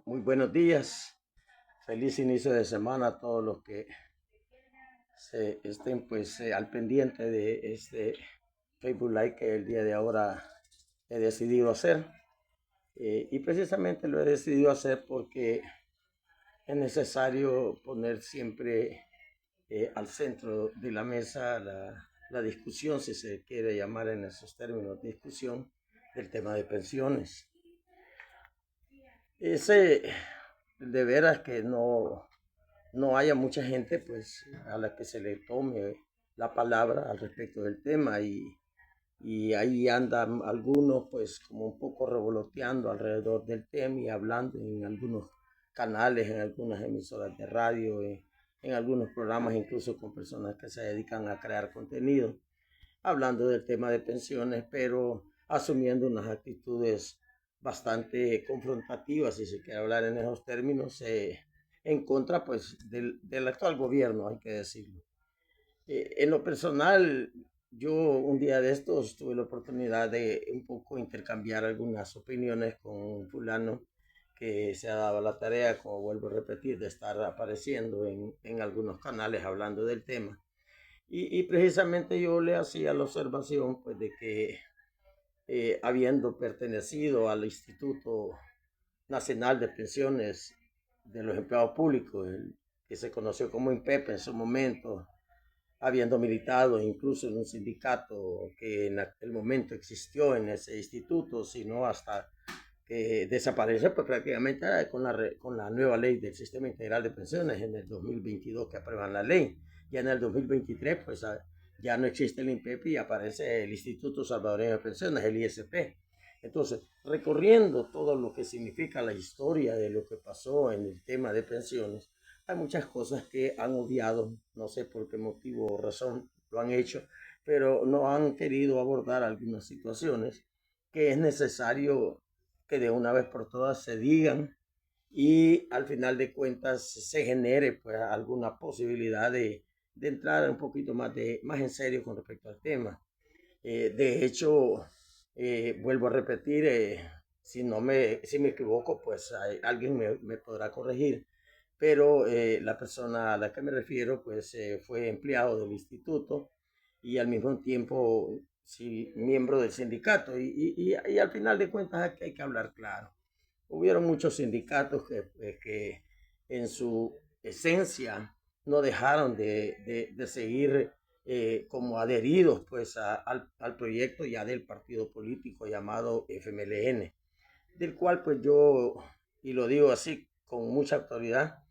Muy buenos días, feliz inicio de semana a todos los que se estén al pendiente de este Facebook Live que el día de ahora he decidido hacer. Y precisamente lo he decidido hacer porque es necesario poner siempre al centro de la mesa la discusión, si se quiere llamar en esos términos, discusión del tema de pensiones. Ese de veras que no haya mucha gente pues a la que se le tome la palabra al respecto del tema y ahí andan algunos pues como un poco revoloteando alrededor del tema y hablando en algunos canales, en algunas emisoras de radio, en algunos programas incluso con personas que se dedican a crear contenido, hablando del tema de pensiones, pero asumiendo unas actitudes bastante confrontativas, si se quiere hablar en esos términos, en contra pues del actual gobierno, hay que decirlo. En lo personal, yo un día de estos tuve la oportunidad de un poco intercambiar algunas opiniones con un fulano que se ha dado la tarea, como vuelvo a repetir, de estar apareciendo en algunos canales hablando del tema. Y precisamente yo le hacía la observación pues, de que habiendo pertenecido al Instituto Nacional de Pensiones de los Empleados Públicos, que se conoció como INPEP en su momento, habiendo militado incluso en un sindicato que en aquel momento existió en ese instituto, sino hasta que desapareció pues, prácticamente con la nueva ley del Sistema Integral de Pensiones en el 2022 que aprueban la ley. Ya en el 2023 pues ya no existe el INPEP y aparece el Instituto Salvadoreño de Pensiones, el ISP. Entonces, recorriendo todo lo que significa la historia de lo que pasó en el tema de pensiones, hay muchas cosas que han obviado, no sé por qué motivo o razón lo han hecho, pero no han querido abordar algunas situaciones que es necesario que de una vez por todas se digan y al final de cuentas se genere pues alguna posibilidad de entrar un poquito más en serio con respecto al tema. De hecho, vuelvo a repetir, si me equivoco, pues alguien me podrá corregir, pero la persona a la que me refiero, pues fue empleado del instituto y al mismo tiempo, sí, miembro del sindicato. Y al final de cuentas hay que hablar claro. Hubieron muchos sindicatos que en su esencia no dejaron de seguir como adheridos pues al proyecto ya del partido político llamado FMLN, del cual pues yo, y lo digo así con mucha autoridad,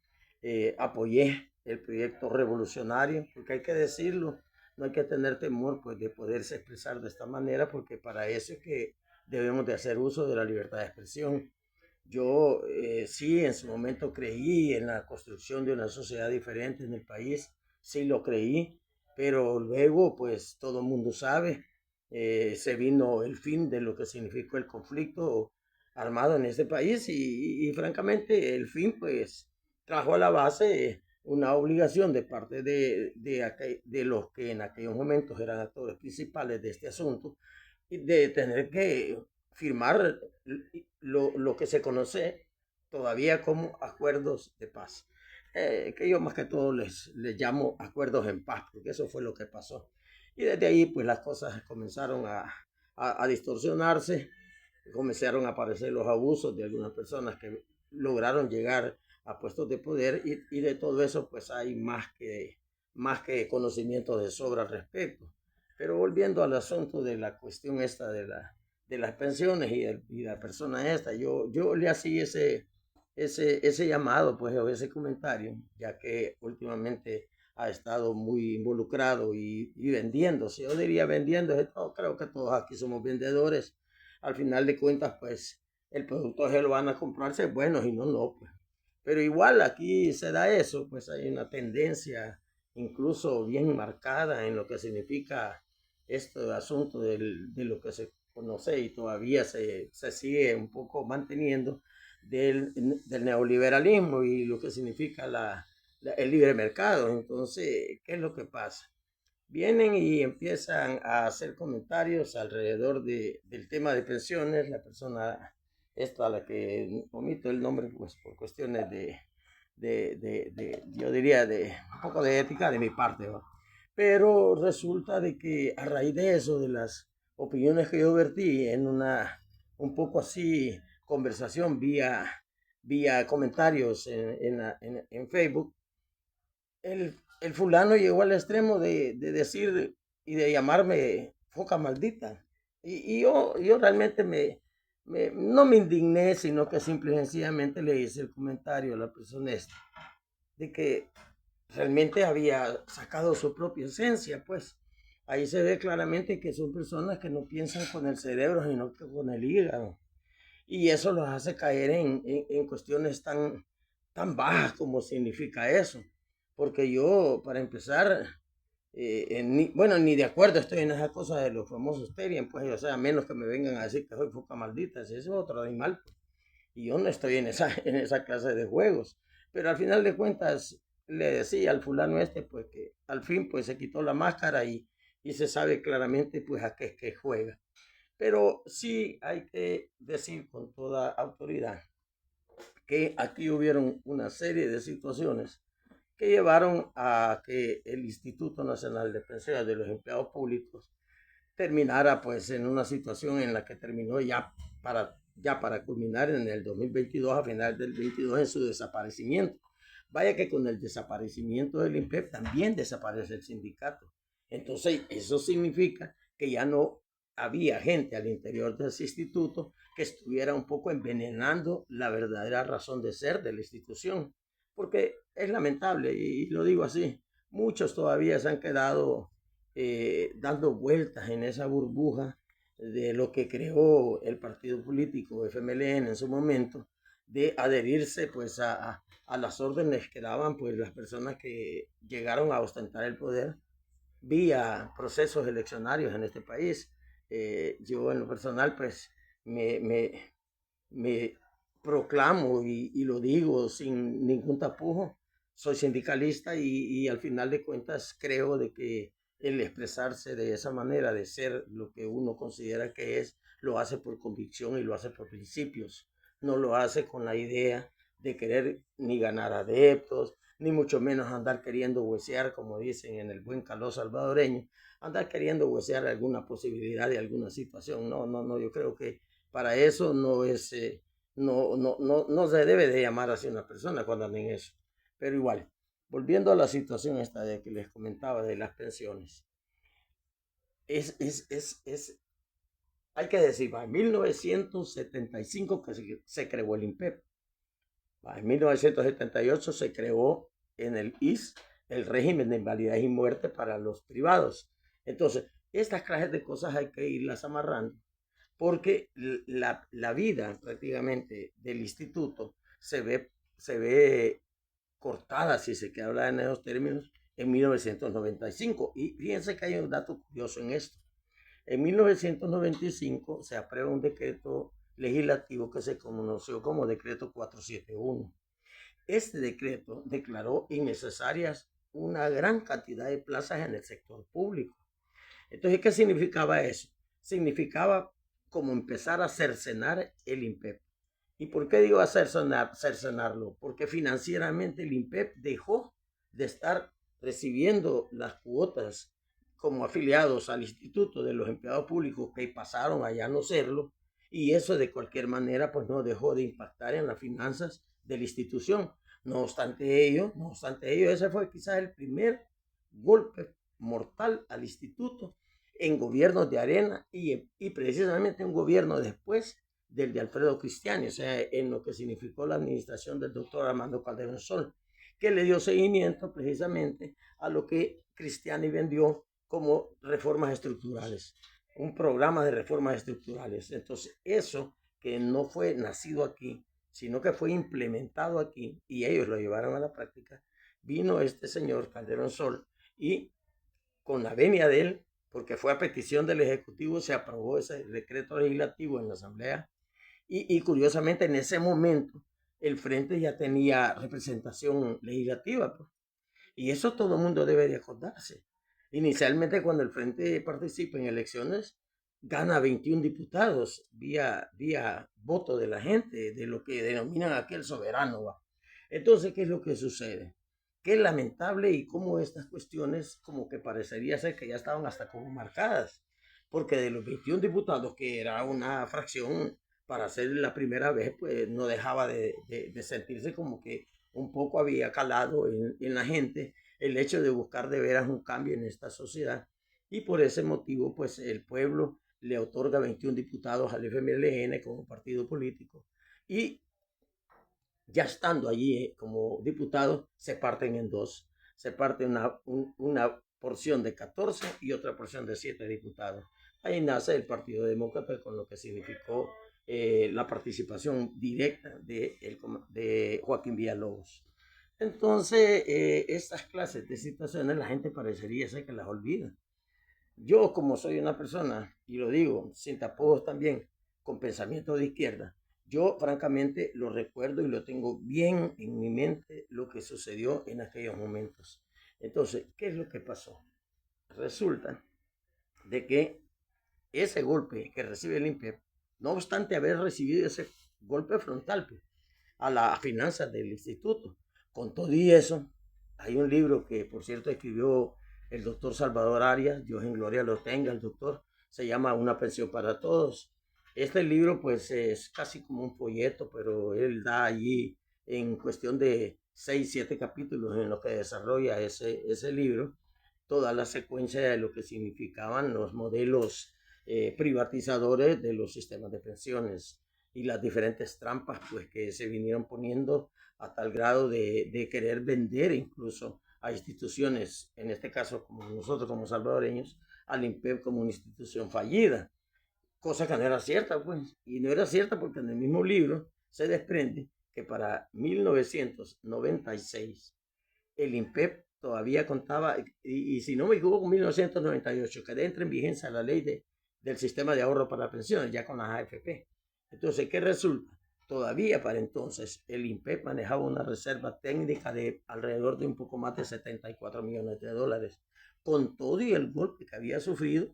apoyé el proyecto revolucionario, porque hay que decirlo, no hay que tener temor pues de poderse expresar de esta manera, porque para eso es que debemos de hacer uso de la libertad de expresión. Yo sí en su momento creí en la construcción de una sociedad diferente en el país, sí lo creí, pero luego pues todo el mundo sabe, se vino el fin de lo que significó el conflicto armado en este país y francamente el fin pues trajo a la base una obligación de parte de los que en aquellos momentos eran actores principales de este asunto, de tener que firmar lo que se conoce todavía como acuerdos de paz. Que yo más que todo les llamo acuerdos en paz, porque eso fue lo que pasó. Y desde ahí pues las cosas comenzaron a distorsionarse, comenzaron a aparecer los abusos de algunas personas que lograron llegar a puestos de poder y de todo eso pues hay más que conocimiento de sobra al respecto. Pero volviendo al asunto de la cuestión esta de las pensiones y la persona esta, yo le hacía ese llamado, pues, o ese comentario, ya que últimamente ha estado muy involucrado y vendiéndose. Yo diría vendiéndose todo, creo que todos aquí somos vendedores. Al final de cuentas, pues, el producto se lo van a comprarse bueno y no, pues. Pero igual aquí se da eso, pues hay una tendencia incluso bien marcada en lo que significa este asunto de lo que se conoce y todavía se sigue un poco manteniendo del neoliberalismo y lo que significa el libre mercado. Entonces, ¿qué es lo que pasa? Vienen y empiezan a hacer comentarios alrededor del tema de pensiones. La persona esta a la que omito el nombre, pues por cuestiones yo diría, de un poco de ética de mi parte, ¿va? Pero resulta de que a raíz de eso, de las opiniones que yo vertí en una, un poco así, conversación vía comentarios en Facebook, el fulano llegó al extremo de decir y de llamarme foca maldita. Yo realmente no me indigné, sino que simple y sencillamente le hice el comentario a la persona esta, de que realmente había sacado su propia esencia, pues. Ahí se ve claramente que son personas que no piensan con el cerebro, sino que con el hígado. Y eso los hace caer en cuestiones tan bajas como significa eso. Porque yo, para empezar, bueno, ni de acuerdo estoy en esa cosa de los famosos Terian, pues, o sea, menos que me vengan a decir que soy foca maldita, ese es otro animal, pues. Y yo no estoy en esa clase de juegos. Pero al final de cuentas, le decía al fulano este, pues, que al fin, pues, se quitó la máscara y se sabe claramente, pues, a qué es que juega. Pero sí hay que decir con toda autoridad que aquí hubieron una serie de situaciones que llevaron a que el Instituto Nacional de Pensiones de los Empleados Públicos terminara pues en una situación en la que terminó ya para culminar en el 2022, a final del 22, en su desaparecimiento. Vaya que con el desaparecimiento del INPEP también desaparece el sindicato. Entonces, eso significa que ya no había gente al interior de ese instituto que estuviera un poco envenenando la verdadera razón de ser de la institución. Porque es lamentable, y lo digo así, muchos todavía se han quedado dando vueltas en esa burbuja de lo que creó el partido político FMLN en su momento, de adherirse pues a las órdenes que daban pues las personas que llegaron a ostentar el poder vía procesos eleccionarios en este país. Yo en lo personal pues me, me, me proclamo y lo digo sin ningún tapujo, soy sindicalista y al final de cuentas creo de que el expresarse de esa manera, de ser lo que uno considera que es, lo hace por convicción y lo hace por principios, no lo hace con la idea de querer ni ganar adeptos, ni mucho menos andar queriendo huesear, como dicen en el buen calor salvadoreño, andar queriendo huesear alguna posibilidad de alguna situación. No, yo creo que para eso no se debe de llamar así a una persona cuando anda en eso. Pero igual, volviendo a la situación esta de que les comentaba de las pensiones, hay que decir, va, en 1975 que se creó el INPEP, va, en 1978 se creó en el IS el régimen de invalidez y muerte para los privados. Entonces, estas clases de cosas hay que irlas amarrando porque la vida prácticamente del instituto se ve cortada, si se quiere hablar en esos términos, en 1995. Y fíjense que hay un dato curioso en esto. En 1995 se aprueba un decreto legislativo que se conoció como decreto 471. Este decreto declaró innecesarias una gran cantidad de plazas en el sector público. Entonces, ¿qué significaba eso? Significaba como empezar a cercenar el INPEP. ¿Y por qué digo a cercenarlo? Porque financieramente el INPEP dejó de estar recibiendo las cuotas como afiliados al Instituto de los Empleados Públicos que pasaron a ya no serlo, y eso de cualquier manera pues no dejó de impactar en las finanzas de la institución. No obstante ello, ese fue quizás el primer golpe mortal al instituto en gobiernos de Arena y precisamente un gobierno después del de Alfredo Cristiani, o sea, en lo que significó la administración del doctor Armando Calderón Sol, que le dio seguimiento precisamente a lo que Cristiani vendió como reformas estructurales, un programa de reformas estructurales. Entonces, eso que no fue nacido aquí, sino que fue implementado aquí y ellos lo llevaron a la práctica, vino este señor Calderón Sol y con la venia de él, porque fue a petición del Ejecutivo, se aprobó ese decreto legislativo en la Asamblea y curiosamente en ese momento el Frente ya tenía representación legislativa, pues. Y eso todo el mundo debe de acordarse. Inicialmente cuando el Frente participa en elecciones, gana 21 diputados vía voto de la gente, de lo que denominan aquel soberano. ¿Va? Entonces, ¿qué es lo que sucede? Qué lamentable y cómo estas cuestiones como que parecería ser que ya estaban hasta como marcadas, porque de los 21 diputados, que era una fracción para ser la primera vez, pues no dejaba de sentirse como que un poco había calado en la gente el hecho de buscar de veras un cambio en esta sociedad. Y por ese motivo, pues el pueblo le otorga 21 diputados al FMLN como partido político. Y ya estando allí como diputados, se parten en dos. Se parte una porción de 14 y otra porción de 7 diputados. Ahí nace el Partido Demócrata, con lo que significó la participación directa de Joaquín Villalobos. Entonces, estas clases de situaciones la gente parecería ser que las olvida. Yo, como soy una persona, y lo digo sin tapujos también, con pensamiento de izquierda, yo francamente lo recuerdo y lo tengo bien en mi mente lo que sucedió en aquellos momentos. Entonces, ¿qué es lo que pasó? Resulta de que ese golpe que recibe el INPEP, no obstante haber recibido ese golpe frontal pues, a las finanzas del instituto, con todo y eso, hay un libro que, por cierto, escribió el doctor Salvador Arias, Dios en gloria lo tenga, el doctor, se llama Una pensión para todos. Este libro, pues, es casi como un folleto, pero él da allí en cuestión de 6, 7 capítulos en lo que desarrolla ese libro, toda la secuencia de lo que significaban los modelos privatizadores de los sistemas de pensiones y las diferentes trampas pues, que se vinieron poniendo a tal grado de querer vender incluso a instituciones, en este caso como nosotros como salvadoreños, al INPEP como una institución fallida, cosa que no era cierta, pues, y no era cierta porque en el mismo libro se desprende que para 1996 el INPEP todavía contaba, y si no me equivoco, en 1998, que entra en vigencia la ley del sistema de ahorro para pensiones, ya con las AFP. Entonces, ¿qué resulta? Todavía para entonces el INPEP manejaba una reserva técnica de alrededor de un poco más de 74 millones de dólares, con todo y el golpe que había sufrido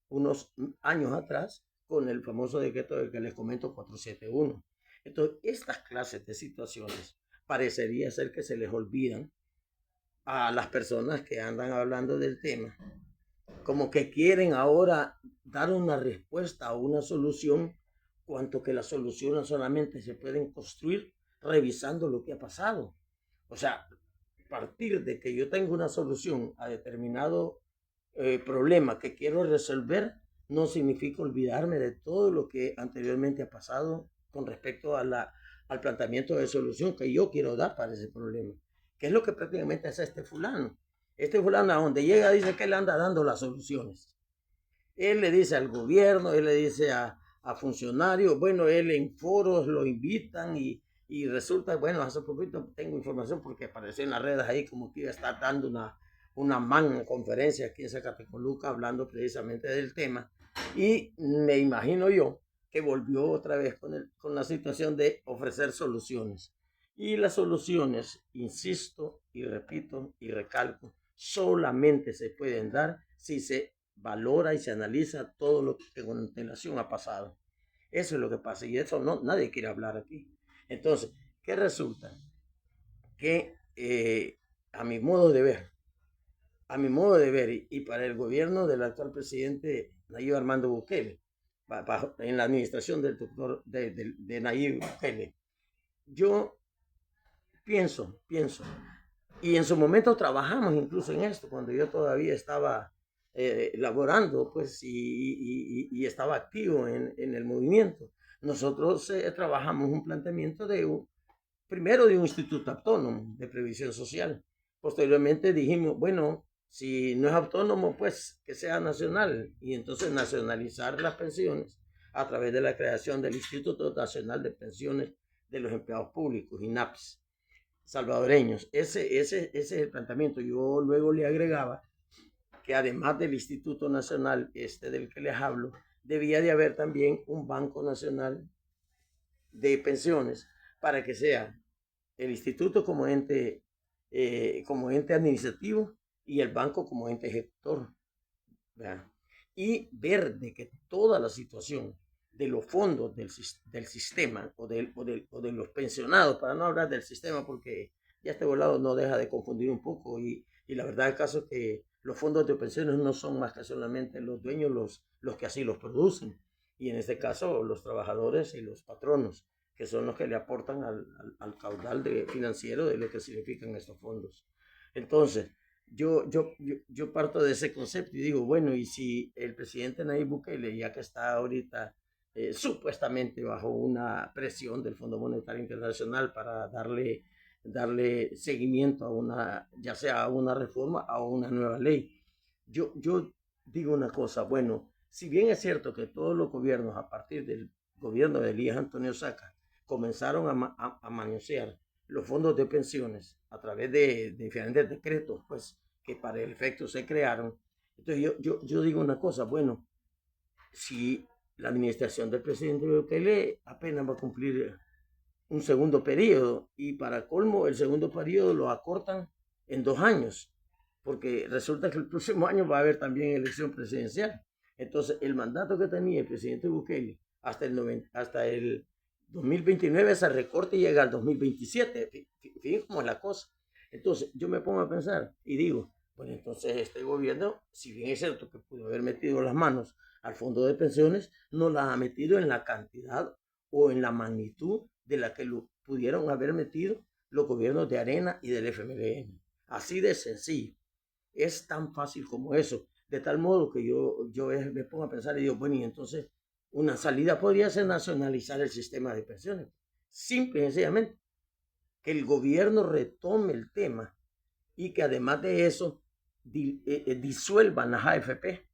unos años atrás con el famoso decreto del que les comento 471. Entonces, estas clases de situaciones parecería ser que se les olvidan a las personas que andan hablando del tema, como que quieren ahora dar una respuesta o una solución, cuanto que las soluciones solamente se pueden construir revisando lo que ha pasado. O sea, partir de que yo tengo una solución a determinado problema que quiero resolver, no significa olvidarme de todo lo que anteriormente ha pasado con respecto al planteamiento de solución que yo quiero dar para ese problema. ¿Qué es lo que prácticamente hace este fulano? Este fulano a donde llega dice que él anda dando las soluciones. Él le dice al gobierno, él le dice a funcionarios, bueno, él en foros lo invitan y resulta, bueno, hace poquito tengo información porque apareció en las redes ahí como que iba a estar dando una conferencia aquí en Zacatecoluca hablando precisamente del tema y me imagino yo que volvió otra vez con la situación de ofrecer soluciones. Y las soluciones, insisto y repito y recalco, solamente se pueden dar si se valora y se analiza todo lo que con antelación ha pasado. Eso es lo que pasa y eso no, nadie quiere hablar aquí. Entonces, ¿qué resulta? Que a mi modo de ver, y para el gobierno del actual presidente Nayib Armando Bukele, en la administración del doctor de Nayib Bukele, yo pienso, y en su momento trabajamos incluso en esto, cuando yo todavía estaba laborando, pues, y estaba activo en el movimiento. Nosotros trabajamos un planteamiento primero de un instituto autónomo de previsión social. Posteriormente dijimos, bueno, si no es autónomo, pues que sea nacional. Y entonces nacionalizar las pensiones a través de la creación del Instituto Nacional de Pensiones de los Empleados Públicos, INAPS, salvadoreños. Ese es el planteamiento. Yo luego le agregaba que además del Instituto Nacional, del que les hablo, debía de haber también un Banco Nacional de Pensiones para que sea el instituto como ente administrativo y el banco como ente ejecutor. ¿Verdad? y ver de que toda la situación de los fondos del sistema o de los pensionados, para no hablar del sistema, porque ya este volado no deja de confundir un poco y la verdad del caso es que los fondos de pensiones no son más que solamente los dueños los que así los producen y en este caso los trabajadores y los patronos que son los que le aportan al caudal financiero de lo que significan estos fondos. Entonces, yo parto de ese concepto y digo, bueno, y si el presidente Nayib Bukele, ya que está ahorita supuestamente bajo una presión del Fondo Monetario Internacional para darle seguimiento a una, ya sea a una reforma o a una nueva ley, yo digo una cosa, bueno, si bien es cierto que todos los gobiernos a partir del gobierno de Elías Antonio Saca comenzaron a manosear los fondos de pensiones a través de diferentes decretos, pues, que para el efecto se crearon. Entonces yo digo una cosa, bueno, si la administración del presidente Bukele apenas va a cumplir un segundo periodo y para colmo el segundo periodo lo acortan en 2 años, porque resulta que el próximo año va a haber también elección presidencial. Entonces el mandato que tenía el presidente Bukele hasta el 2029 se recorte y llega al 2027. Fíjense cómo es la cosa. Entonces yo me pongo a pensar y digo, bueno, entonces este gobierno, si bien es cierto que pudo haber metido las manos al fondo de pensiones, no las ha metido en la cantidad o en la magnitud de la que lo pudieron haber metido los gobiernos de Arena y del FMLN. Así de sencillo. Es tan fácil como eso. De tal modo que yo me pongo a pensar y digo, bueno, y entonces una salida podría ser nacionalizar el sistema de pensiones. Simple y sencillamente. Que el gobierno retome el tema y que además de eso disuelvan las AFP,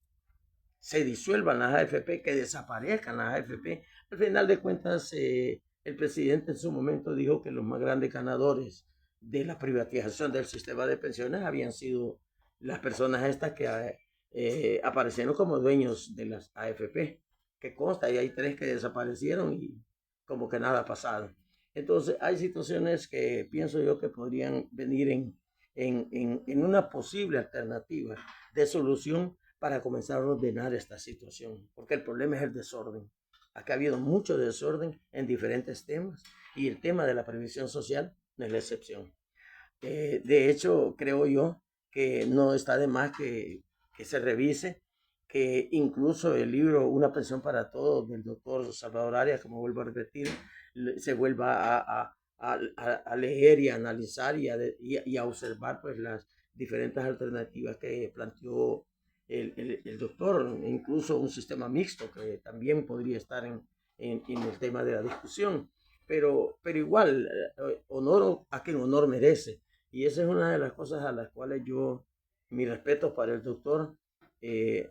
se disuelvan las AFP, que desaparezcan las AFP. Al final de cuentas, el presidente en su momento dijo que los más grandes ganadores de la privatización del sistema de pensiones habían sido las personas estas que aparecieron como dueños de las AFP, que consta, y hay 3 que desaparecieron y como que nada ha pasado. Entonces, hay situaciones que pienso yo que podrían venir en una posible alternativa de solución para comenzar a ordenar esta situación, porque el problema es el desorden. Acá ha habido mucho desorden en diferentes temas y el tema de la previsión social no es la excepción. De hecho, creo yo que no está de más que se revise, que incluso el libro Una pensión para todos del doctor Salvador Arias, como vuelvo a repetir, se vuelva a leer y a analizar y a observar pues las diferentes alternativas que planteó el doctor, incluso un sistema mixto que también podría estar en el tema de la discusión. Pero igual, honor a quien honor merece. Y esa es una de las cosas a las cuales mi respeto para el doctor, eh,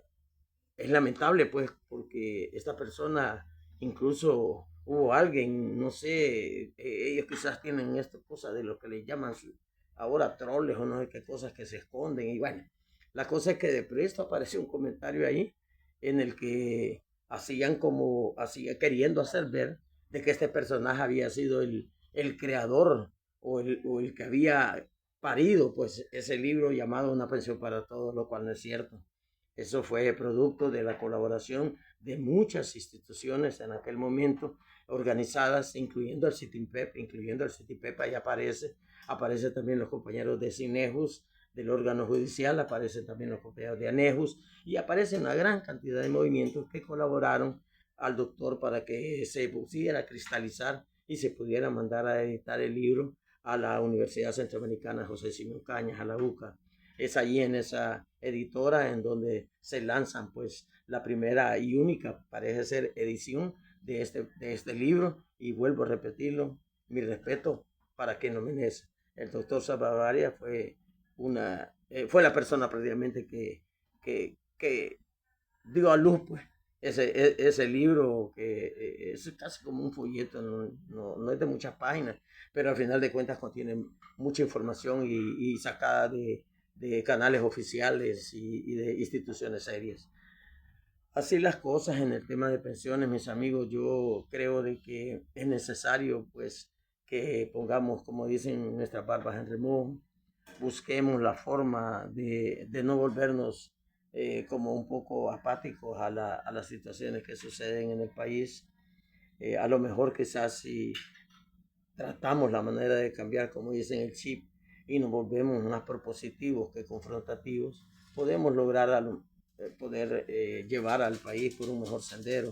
es lamentable, pues, porque esta persona, incluso hubo alguien, no sé, ellos quizás tienen esta cosa de lo que le llaman ahora troles o no sé qué cosas que se esconden. Y bueno, la cosa es que de presto apareció un comentario ahí en el que hacía queriendo hacer ver de que este personaje había sido el creador o el que había parido, pues, ese libro llamado Una pensión para todos, lo cual no es cierto. Eso fue producto de la colaboración de muchas instituciones en aquel momento organizadas, incluyendo el CITIPEP, ahí aparece también los compañeros de CINEJUS, del órgano judicial, aparecen también los compañeros de ANEJUS y aparece una gran cantidad de movimientos que colaboraron al doctor para que se pudiera cristalizar y se pudiera mandar a editar el libro a la Universidad Centroamericana José Simón Cañas, a la UCA. Es allí en esa editora en donde se lanzan pues la primera y única, parece ser, edición de este libro y vuelvo a repetirlo, mi respeto para quien lo merece. El doctor Salvador Arias fue la persona prácticamente que dio a luz pues ese libro que es casi como un folleto, no es de muchas páginas, pero al final de cuentas contiene mucha información y sacada de canales oficiales y de instituciones serias. Así las cosas en el tema de pensiones, mis amigos, yo creo de que es necesario pues que pongamos, como dicen nuestras barbas en remojo, busquemos la forma de no volvernos como un poco apáticos a las situaciones que suceden en el país. A lo mejor quizás si tratamos la manera de cambiar, como dicen, el chip y nos volvemos más propositivos que confrontativos, podemos lograr poder llevar al país por un mejor sendero.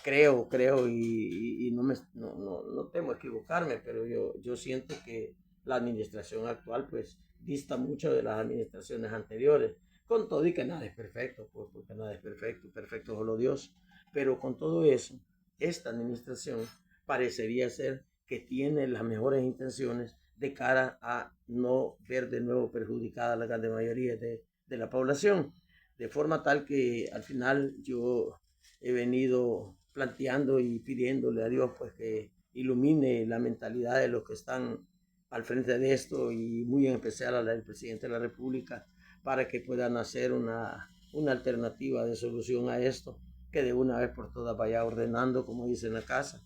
Creo y no temo equivocarme, pero yo siento que la administración actual pues dista mucho de las administraciones anteriores, con todo y que nada es perfecto, pues porque nada es perfecto, perfecto solo Dios, pero con todo eso, esta administración parecería ser que tiene las mejores intenciones de cara a no ver de nuevo perjudicada a la grande mayoría de la población, de forma tal que al final yo he venido planteando y pidiéndole a Dios pues que ilumine la mentalidad de los que están al frente de esto y muy en especial a la del presidente de la República para que puedan hacer una alternativa de solución a esto que de una vez por todas vaya ordenando como dice en la casa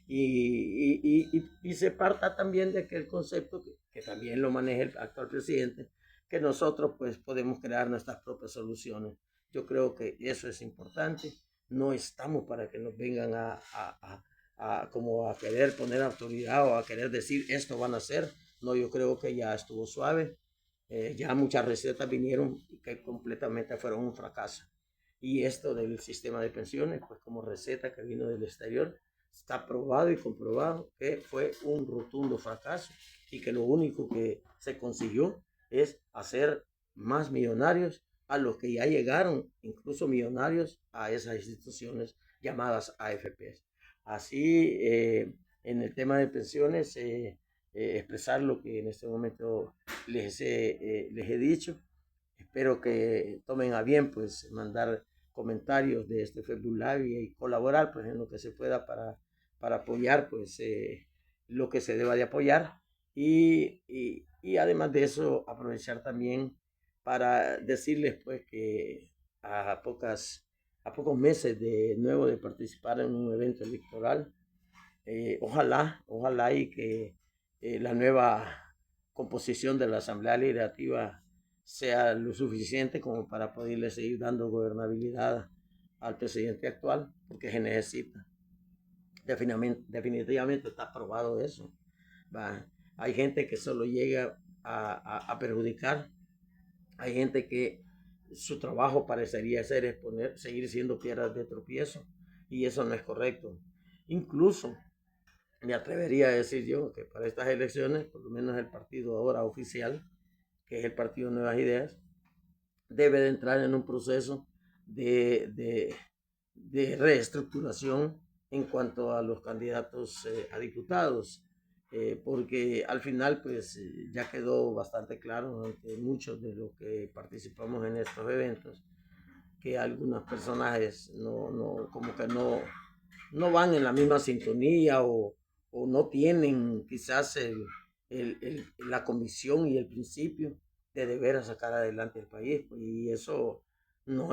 y se parta también de que el concepto que también lo maneja el actual presidente que nosotros pues podemos crear nuestras propias soluciones. Yo creo que eso es importante. No estamos para que nos vengan como a querer poner autoridad o a querer decir esto van a hacer. No, yo creo que ya estuvo suave. Ya muchas recetas vinieron y que completamente fueron un fracaso. Y esto del sistema de pensiones, pues como receta que vino del exterior, está probado y comprobado que fue un rotundo fracaso y que lo único que se consiguió es hacer más millonarios a los que ya llegaron, incluso millonarios, a esas instituciones llamadas AFPs. Así, en el tema de pensiones, expresar lo que en este momento les he dicho. Espero que tomen a bien, pues, mandar comentarios de este Facebook Live y colaborar, pues, en lo que se pueda para apoyar, pues, lo que se deba de apoyar. Y además de eso, aprovechar también para decirles, pues, que a, pocas, a pocos meses de nuevo de participar en un evento electoral, ojalá y que la nueva composición de la Asamblea Legislativa sea lo suficiente como para poderle seguir dando gobernabilidad al presidente actual, porque se necesita. Definitivamente está probado eso. Va. Hay gente que solo llega a perjudicar, hay gente que su trabajo parecería ser exponer, seguir siendo piedras de tropiezo, y eso no es correcto. Incluso me atrevería a decir yo que para estas elecciones, por lo menos el partido ahora oficial, que es el Partido Nuevas Ideas, debe de entrar en un proceso de, de, de reestructuración en cuanto a los candidatos a diputados, porque al final pues ya quedó bastante claro ante muchos de los que participamos en estos eventos que algunos personajes como que no van en la misma sintonía o no tienen quizás la convicción y el principio de deber sacar adelante el país. Y eso no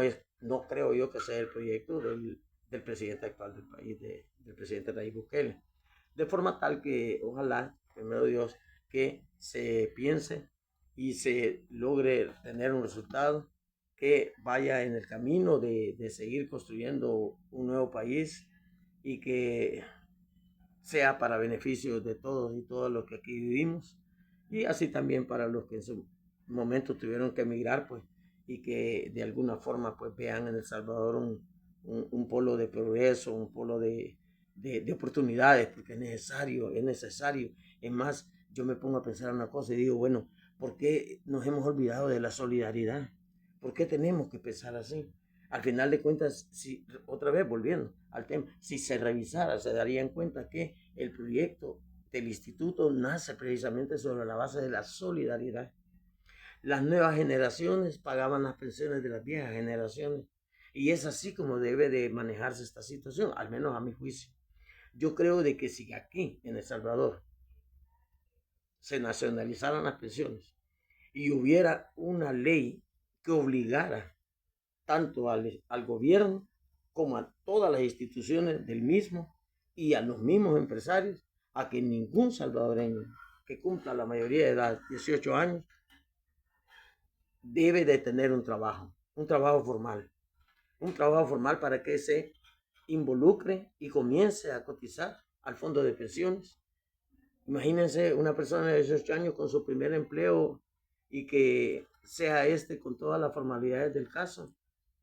creo yo que sea el proyecto del presidente actual del país, del presidente Nayib Bukele. De forma tal que ojalá, primero Dios, que se piense y se logre tener un resultado que vaya en el camino de seguir construyendo un nuevo país y que sea para beneficio de todos y todos los que aquí vivimos y así también para los que en su momento tuvieron que emigrar pues y que de alguna forma pues vean en El Salvador un polo de progreso, un polo de oportunidades porque es necesario. Es más, yo me pongo a pensar una cosa y digo, bueno, ¿por qué nos hemos olvidado de la solidaridad? ¿Por qué tenemos que pensar así? Al final de cuentas, si, otra vez volviendo al tema, si se revisara, se darían cuenta que el proyecto del instituto nace precisamente sobre la base de la solidaridad. Las nuevas generaciones pagaban las pensiones de las viejas generaciones y es así como debe de manejarse esta situación, al menos a mi juicio. Yo creo de que si aquí en El Salvador se nacionalizaran las pensiones y hubiera una ley que obligara tanto al gobierno como a todas las instituciones del mismo y a los mismos empresarios a que ningún salvadoreño que cumpla la mayoría de edad, 18 años, debe de tener un trabajo. un trabajo formal para que se involucre y comience a cotizar al fondo de pensiones. Imagínense una persona de 18 años con su primer empleo y que sea con todas las formalidades del caso.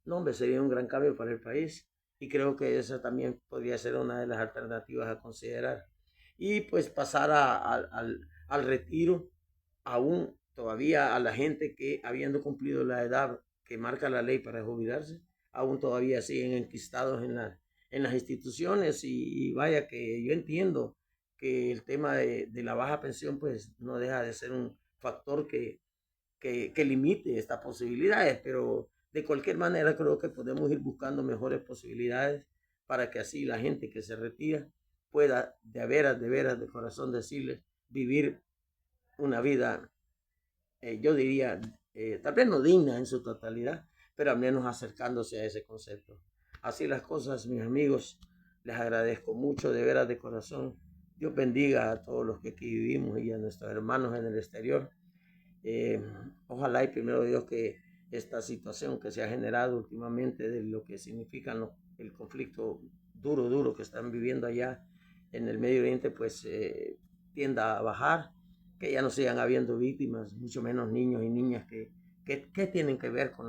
No, hombre, sería un gran cambio para el país y creo que esa también podría ser una de las alternativas a considerar. Y pues pasar al retiro, aún todavía a la gente que habiendo cumplido la edad que marca la ley para jubilarse, aún todavía siguen enquistados en las instituciones y vaya que yo entiendo que el tema de la baja pensión pues no deja de ser un factor que limite estas posibilidades, pero de cualquier manera creo que podemos ir buscando mejores posibilidades para que así la gente que se retira pueda de veras, de corazón decirles, vivir una vida, yo diría, tal vez no digna en su totalidad, pero al menos acercándose a ese concepto. Así las cosas, mis amigos, les agradezco mucho, de veras, de corazón. Dios bendiga a todos los que aquí vivimos y a nuestros hermanos en el exterior. Eh, Ojalá y primero Dios que esta situación que se ha generado últimamente de lo que significa el conflicto duro que están viviendo allá en el Medio Oriente, pues tienda a bajar, que ya no sigan habiendo víctimas, mucho menos niños y niñas que tienen que ver con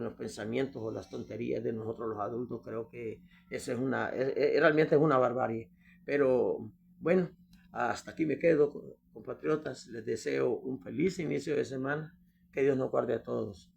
los pensamientos o las tonterías de nosotros los adultos. Creo que eso realmente es una barbarie. Pero bueno, hasta aquí me quedo, compatriotas. Les deseo un feliz inicio de semana. Que Dios nos guarde a todos.